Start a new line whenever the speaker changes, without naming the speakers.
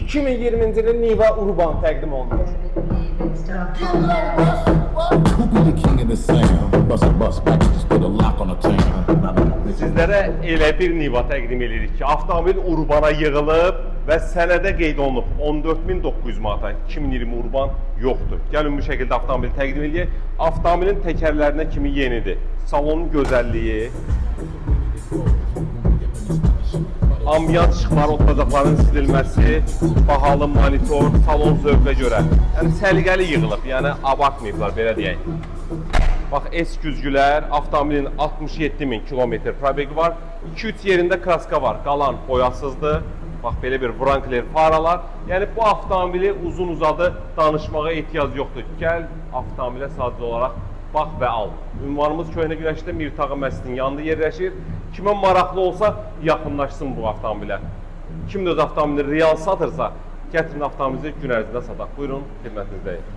2020-ci ilin Niva Urban təqdim olunur.
Who be the king of the sound? Bust a bus back, just put a lock on the town.
Sizlərə elə bir Niva təqdim edirik ki, avtomobil Urbana yığılıb və sənədə qeyd olunub 14.900 manata. 2020 Urban yoxdur. Gəlin bu şəkildə avtomobili təqdim edək. Avtomobilin təkərlərinə kimi yenidir. Salonun gözəlliyi, ambiyans işıqları, otacaqların sililməsi, bahalı monitor, salon zövqə görə. Yəni səliqəli yığılıb, yəni abartmayıblar, belə deyək. Bax, S-güzgülər, avtomobilin 67.000 kilometr probegi var. 2-3 yerində kraska var, qalan boyasızdır. Bax, belə bir Wrangler faralar. Yəni bu avtomobili uzun-uzadı danışmağa ehtiyac yoxdur. Gəl, avtomobilə sadəcə olaraq bax və al. Ünvanımız Köhnə Günəşdə Mirtağı məscidinin yanında yerləşir. Kimə maraqlı olsa, yaxınlaşsın bu avtomobilə. Kim də öz avtomobili real satırsa, gətirin avtomobilinizi gün ərzində sataq. Buyurun, xidmətinizdəyik.